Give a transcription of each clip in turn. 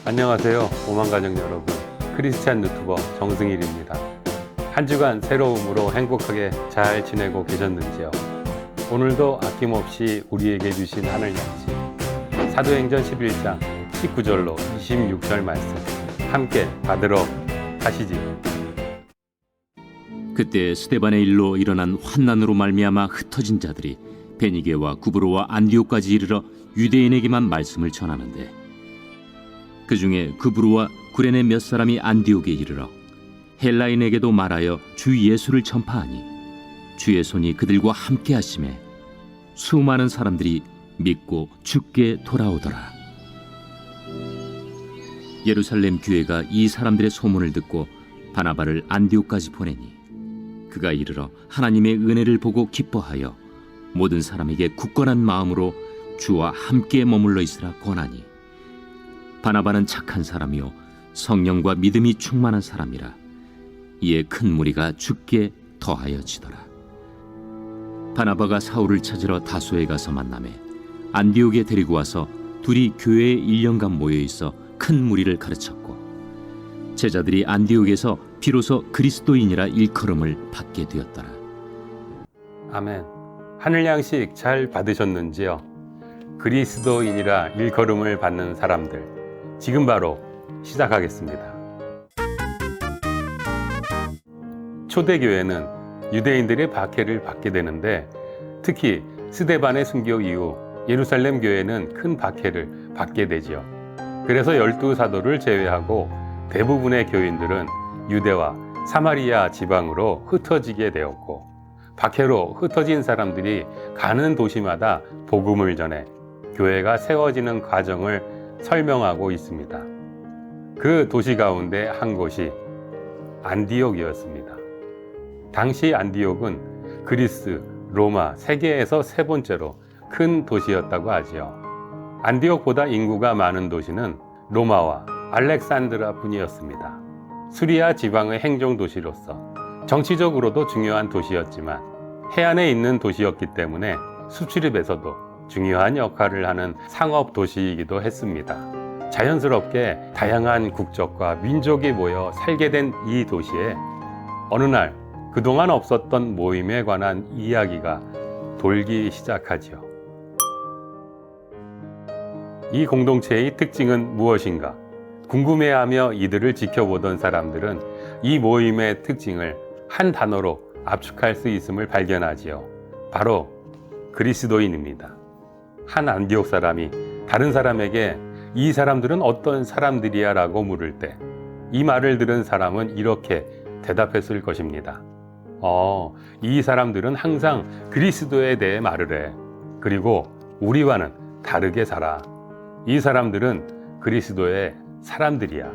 안녕하세요, 오만가족 여러분. 크리스찬 유튜버 정승일입니다. 한 주간 새로움으로 행복하게 잘 지내고 계셨는지요? 오늘도 아낌없이 우리에게 주신 하늘 양식, 사도행전 11장 19절로 26절 말씀 함께 받으러 가시지요. 그때 스데반의 일로 일어난 환난으로 말미암아 흩어진 자들이 베니게와 구브로와 안디옥까지 이르러 유대인에게만 말씀을 전하는데, 그 중에 구브로와 구레네 몇 사람이 안디옥에 이르러 헬라인에게도 말하여 주 예수를 전파하니 주의 손이 그들과 함께 하심에 수많은 사람들이 믿고 주께 돌아오더라. 예루살렘 교회가 이 사람들의 소문을 듣고 바나바를 안디옥까지 보내니 그가 이르러 하나님의 은혜를 보고 기뻐하여 모든 사람에게 굳건한 마음으로 주와 함께 머물러 있으라 권하니, 바나바는 착한 사람이요 성령과 믿음이 충만한 사람이라. 이에 큰 무리가 주께 더하여지더라. 바나바가 사울을 찾으러 다소에 가서 만나매 안디옥에 데리고 와서 둘이 교회에 1년간 모여 있어 큰 무리를 가르쳤고, 제자들이 안디옥에서 비로소 그리스도인이라 일컬음을 받게 되었더라. 아멘. 하늘 양식 잘 받으셨는지요? 그리스도인이라 일컬음을 받는 사람들, 지금 바로 시작하겠습니다. 초대교회는 유대인들의 박해를 받게 되는데, 특히 스데반의 순교 이후 예루살렘 교회는 큰 박해를 받게 되지요. 그래서 12사도를 제외하고 대부분의 교인들은 유대와 사마리아 지방으로 흩어지게 되었고, 박해로 흩어진 사람들이 가는 도시마다 복음을 전해 교회가 세워지는 과정을 설명하고 있습니다. 그 도시 가운데 한 곳이 안디옥이었습니다. 당시 안디옥은 그리스, 로마, 세계에서 세 번째로 큰 도시였다고 하지요. 안디옥보다 인구가 많은 도시는 로마와 알렉산드라 뿐이었습니다. 수리아 지방의 행정도시로서 정치적으로도 중요한 도시였지만 해안에 있는 도시였기 때문에 수출입에서도 중요한 역할을 하는 상업 도시이기도 했습니다. 자연스럽게 다양한 국적과 민족이 모여 살게 된 이 도시에 어느 날 그동안 없었던 모임에 관한 이야기가 돌기 시작하지요. 이 공동체의 특징은 무엇인가? 궁금해하며 이들을 지켜보던 사람들은 이 모임의 특징을 한 단어로 압축할 수 있음을 발견하지요. 바로 그리스도인입니다. 한 안디옥 사람이 다른 사람에게 이 사람들은 어떤 사람들이야 라고 물을 때 이 말을 들은 사람은 이렇게 대답했을 것입니다. 이 사람들은 항상 그리스도에 대해 말을 해. 그리고 우리와는 다르게 살아. 이 사람들은 그리스도의 사람들이야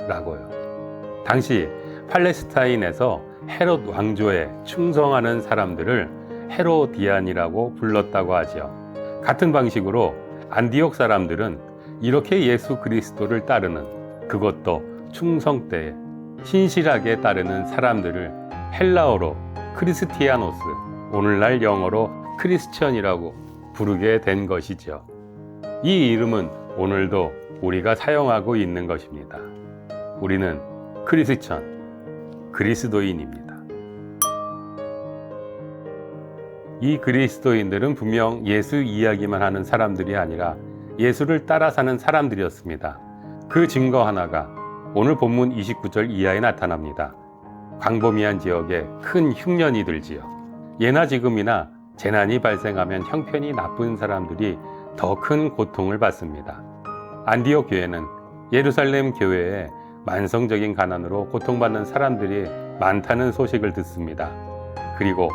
라고요. 당시 팔레스타인에서 헤롯 왕조에 충성하는 사람들을 헤로디안이라고 불렀다고 하죠. 같은 방식으로 안디옥 사람들은 이렇게 예수 그리스도를 따르는, 그것도 충성되에 신실하게 따르는 사람들을 헬라어로 크리스티아노스, 오늘날 영어로 크리스천이라고 부르게 된 것이죠. 이 이름은 오늘도 우리가 사용하고 있는 것입니다. 우리는 크리스천, 그리스도인입니다. 이 그리스도인들은 분명 예수 이야기만 하는 사람들이 아니라 예수를 따라 사는 사람들이었습니다. 그 증거 하나가 오늘 본문 29절 이하에 나타납니다. 광범위한 지역에 큰 흉년이 들지요. 예나 지금이나 재난이 발생하면 형편이 나쁜 사람들이 더 큰 고통을 받습니다. 안디옥 교회는 예루살렘 교회에 만성적인 가난으로 고통받는 사람들이 많다는 소식을 듣습니다. 그리고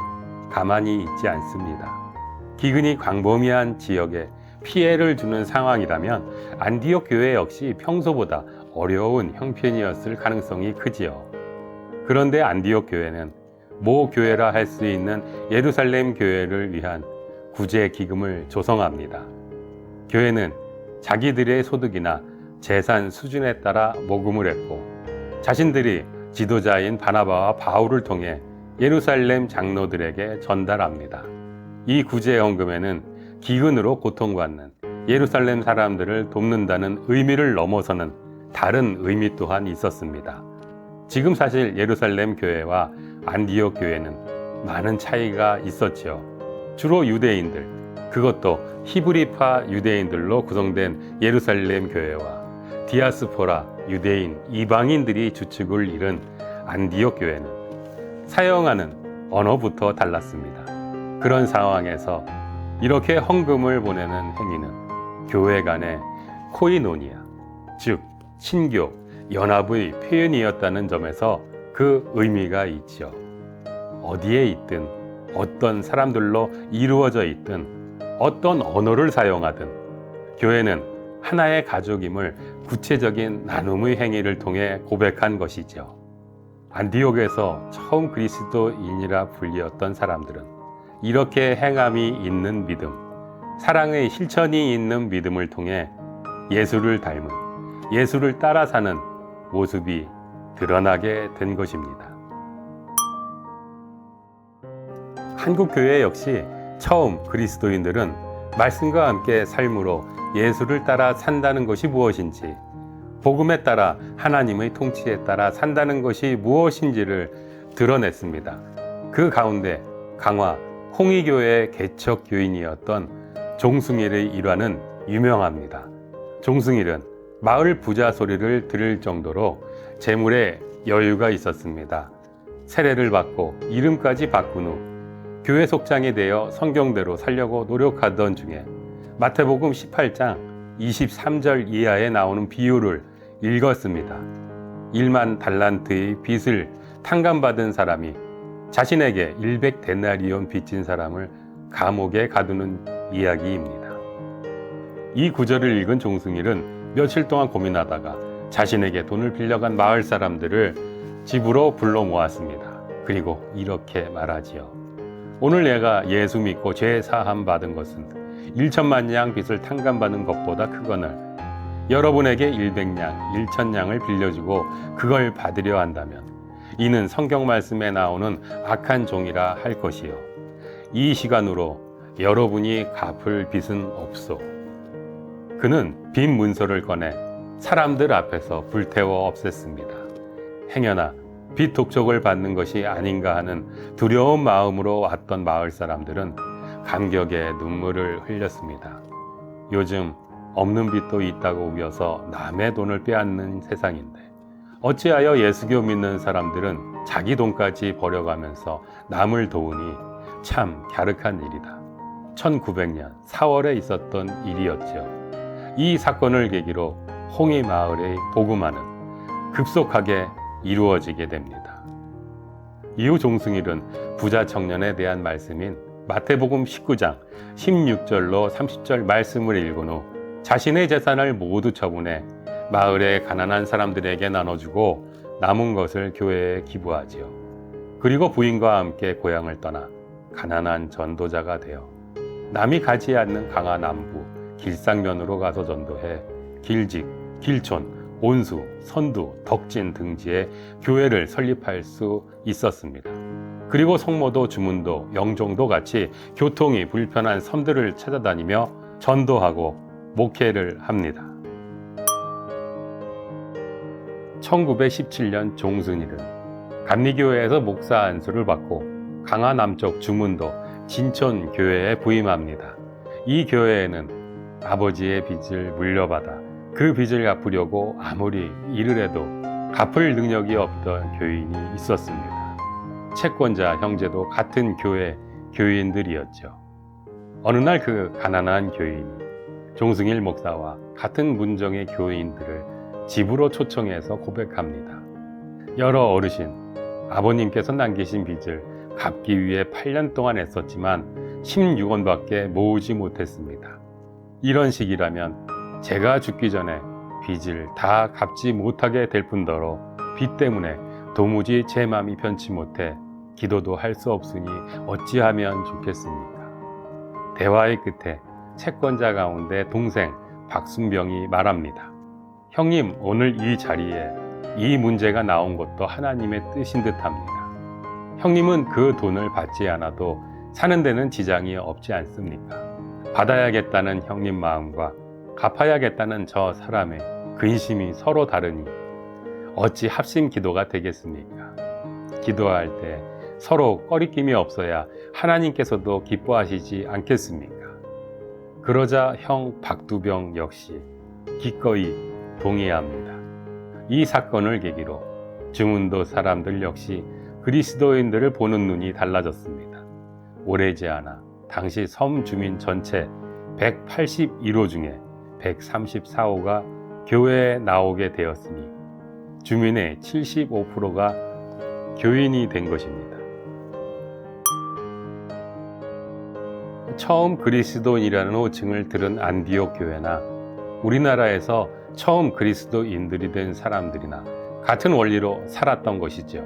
가만히 있지 않습니다. 기근이 광범위한 지역에 피해를 주는 상황이라면 안디옥 교회 역시 평소보다 어려운 형편이었을 가능성이 크지요. 그런데 안디옥 교회는 모 교회라 할 수 있는 예루살렘 교회를 위한 구제 기금을 조성합니다. 교회는 자기들의 소득이나 재산 수준에 따라 모금을 했고, 자신들이 지도자인 바나바와 바울을 통해 예루살렘 장로들에게 전달합니다. 이 구제헌금에는 기근으로 고통받는 예루살렘 사람들을 돕는다는 의미를 넘어서는 다른 의미 또한 있었습니다. 지금 사실 예루살렘 교회와 안디옥 교회는 많은 차이가 있었죠. 주로 유대인들, 그것도 히브리파 유대인들로 구성된 예루살렘 교회와 디아스포라 유대인 이방인들이 주축을 이룬 안디옥 교회는 사용하는 언어부터 달랐습니다. 그런 상황에서 이렇게 헌금을 보내는 행위는 교회 간의 코이노니아, 즉 친교, 연합의 표현이었다는 점에서 그 의미가 있죠. 어디에 있든 어떤 사람들로 이루어져 있든 어떤 언어를 사용하든 교회는 하나의 가족임을 구체적인 나눔의 행위를 통해 고백한 것이죠. 안디옥에서 처음 그리스도인이라 불리었던 사람들은 이렇게 행함이 있는 믿음, 사랑의 실천이 있는 믿음을 통해 예수를 닮은, 예수를 따라 사는 모습이 드러나게 된 것입니다. 한국 교회 역시 처음 그리스도인들은 말씀과 함께 삶으로 예수를 따라 산다는 것이 무엇인지, 복음에 따라 하나님의 통치에 따라 산다는 것이 무엇인지를 드러냈습니다. 그 가운데 강화 홍의교회의 개척 교인이었던 종승일의 일화는 유명합니다. 종승일은 마을 부자 소리를 들을 정도로 재물에 여유가 있었습니다. 세례를 받고 이름까지 바꾼 후 교회 속장이 되어 성경대로 살려고 노력하던 중에 마태복음 18장 23절 이하에 나오는 비유를 읽었습니다. 1만 달란트의 빚을 탕감받은 사람이 자신에게 100데나리온 빚진 사람을 감옥에 가두는 이야기입니다. 이 구절을 읽은 종승일은 며칠 동안 고민하다가 자신에게 돈을 빌려간 마을 사람들을 집으로 불러 모았습니다. 그리고 이렇게 말하지요. 오늘 내가 예수 믿고 죄 사함 받은 것은 1천만 양 빚을 탕감받는 것보다 크거늘 여러분에게 100냥, 1천냥을 빌려주고 그걸 받으려 한다면 이는 성경 말씀에 나오는 악한 종이라 할 것이요. 이 시간으로 여러분이 갚을 빚은 없소. 그는 빈 문서를 꺼내 사람들 앞에서 불태워 없앴습니다. 행여나 빚 독촉을 받는 것이 아닌가 하는 두려운 마음으로 왔던 마을 사람들은 감격의 눈물을 흘렸습니다. 요즘 없는 빚도 있다고 우겨서 남의 돈을 빼앗는 세상인데 어찌하여 예수교 믿는 사람들은 자기 돈까지 버려가면서 남을 도우니 참 갸륵한 일이다. 1900년 4월에 있었던 일이었죠. 이 사건을 계기로 홍의 마을의 복음화는 급속하게 이루어지게 됩니다. 이후 종승일은 부자 청년에 대한 말씀인 마태복음 19장 16절로 30절 말씀을 읽은 후 자신의 재산을 모두 처분해 마을의 가난한 사람들에게 나눠주고 남은 것을 교회에 기부하지요. 그리고 부인과 함께 고향을 떠나 가난한 전도자가 되어 남이 가지 않는 강화 남부 길상면으로 가서 전도해 길직, 길촌, 온수, 선두, 덕진 등지에 교회를 설립할 수 있었습니다. 그리고 성모도 주문도 영종도 같이 교통이 불편한 섬들을 찾아다니며 전도하고 목회를 합니다. 1917년 종승일은 감리교회에서 목사 안수를 받고 강화 남쪽 주문도 진촌 교회에 부임합니다. 이 교회에는 아버지의 빚을 물려받아 그 빚을 갚으려고 아무리 일을 해도 갚을 능력이 없던 교인이 있었습니다. 채권자 형제도 같은 교회 교인들이었죠. 어느 날 그 가난한 교인이 종승일 목사와 같은 문정의 교인들을 집으로 초청해서 고백합니다. 여러 어르신, 아버님께서 남기신 빚을 갚기 위해 8년 동안 애썼지만 16원밖에 모으지 못했습니다. 이런 식이라면 제가 죽기 전에 빚을 다 갚지 못하게 될 뿐더러 빚 때문에 도무지 제 마음이 편치 못해 기도도 할 수 없으니 어찌하면 좋겠습니까? 대화의 끝에 채권자 가운데 동생 박순병이 말합니다. 형님, 오늘 이 자리에 이 문제가 나온 것도 하나님의 뜻인 듯합니다. 형님은 그 돈을 받지 않아도 사는 데는 지장이 없지 않습니까? 받아야겠다는 형님 마음과 갚아야겠다는 저 사람의 근심이 서로 다르니 어찌 합심 기도가 되겠습니까? 기도할 때 서로 꺼리낌이 없어야 하나님께서도 기뻐하시지 않겠습니까? 그러자 형 박두병 역시 기꺼이 동의합니다. 이 사건을 계기로 중운도 사람들 역시 그리스도인들을 보는 눈이 달라졌습니다. 오래지 않아 당시 섬 주민 전체 181호 중에 134호가 교회에 나오게 되었으니 주민의 75%가 교인이 된 것입니다. 처음 그리스도인이라는 호칭을 들은 안디옥 교회나 우리나라에서 처음 그리스도인들이 된 사람들이나 같은 원리로 살았던 것이죠.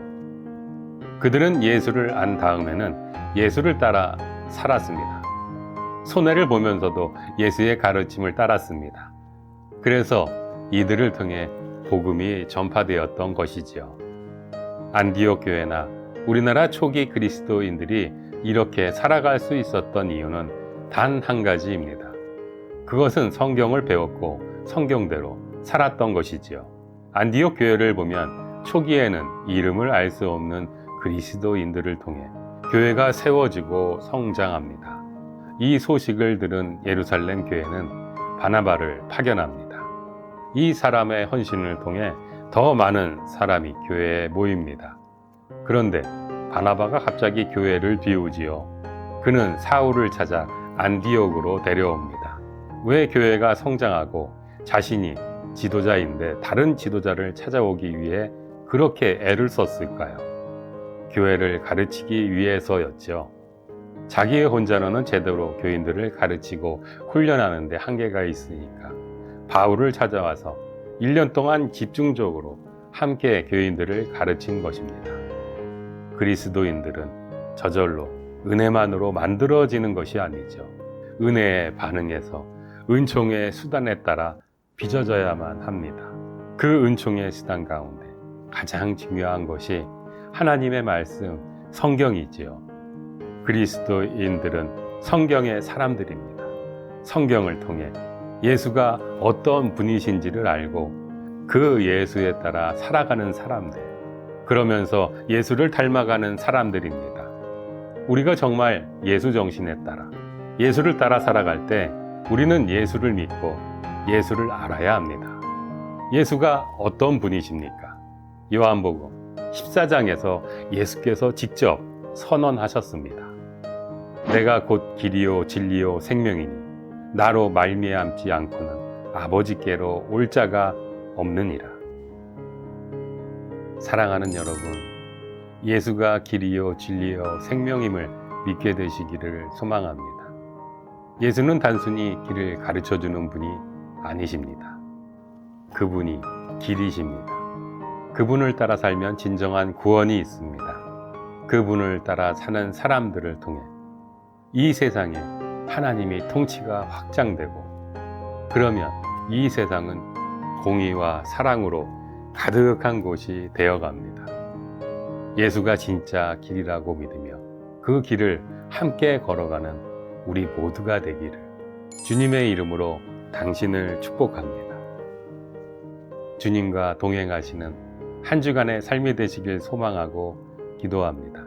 그들은 예수를 안 다음에는 예수를 따라 살았습니다. 손해를 보면서도 예수의 가르침을 따랐습니다. 그래서 이들을 통해 복음이 전파되었던 것이지요. 안디옥 교회나 우리나라 초기 그리스도인들이 이렇게 살아갈 수 있었던 이유는 단 한 가지입니다. 그것은 성경을 배웠고 성경대로 살았던 것이지요. 안디옥 교회를 보면 초기에는 이름을 알 수 없는 그리스도인들을 통해 교회가 세워지고 성장합니다. 이 소식을 들은 예루살렘 교회는 바나바를 파견합니다. 이 사람의 헌신을 통해 더 많은 사람이 교회에 모입니다. 그런데 바나바가 갑자기 교회를 비우지요. 그는 사울을 찾아 안디옥으로 데려옵니다. 왜 교회가 성장하고 자신이 지도자인데 다른 지도자를 찾아오기 위해 그렇게 애를 썼을까요? 교회를 가르치기 위해서였죠. 자기 혼자로는 제대로 교인들을 가르치고 훈련하는 데 한계가 있으니까 바울을 찾아와서 1년 동안 집중적으로 함께 교인들을 가르친 것입니다. 그리스도인들은 저절로 은혜만으로 만들어지는 것이 아니죠. 은혜에 반응해서 은총의 수단에 따라 빚어져야만 합니다. 그 은총의 수단 가운데 가장 중요한 것이 하나님의 말씀, 성경이지요. 그리스도인들은 성경의 사람들입니다. 성경을 통해 예수가 어떤 분이신지를 알고 그 예수에 따라 살아가는 사람들, 그러면서 예수를 닮아가는 사람들입니다. 우리가 정말 예수 정신에 따라, 예수를 따라 살아갈 때 우리는 예수를 믿고 예수를 알아야 합니다. 예수가 어떤 분이십니까? 요한복음 14장에서 예수께서 직접 선언하셨습니다. 내가 곧 길이요 진리요 생명이니 나로 말미암지 않고는 아버지께로 올 자가 없느니라. 사랑하는 여러분, 예수가 길이요 진리요 생명임을 믿게 되시기를 소망합니다. 예수는 단순히 길을 가르쳐주는 분이 아니십니다. 그분이 길이십니다. 그분을 따라 살면 진정한 구원이 있습니다. 그분을 따라 사는 사람들을 통해 이 세상에 하나님의 통치가 확장되고, 그러면 이 세상은 공의와 사랑으로 가득한 곳이 되어갑니다. 예수가 진짜 길이라고 믿으며 그 길을 함께 걸어가는 우리 모두가 되기를 주님의 이름으로 당신을 축복합니다. 주님과 동행하시는 한 주간의 삶이 되시길 소망하고 기도합니다.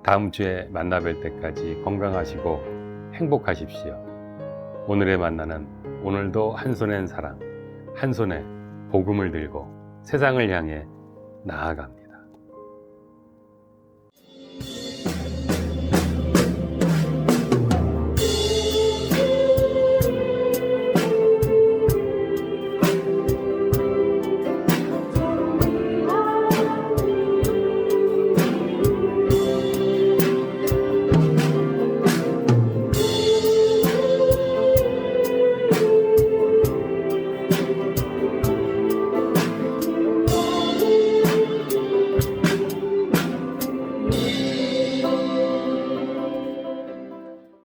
다음 주에 만나 뵐 때까지 건강하시고 행복하십시오. 오늘의 만나는 오늘도 한 손엔 사랑, 한 손에 복음을 들고 세상을 향해 나아갑니다.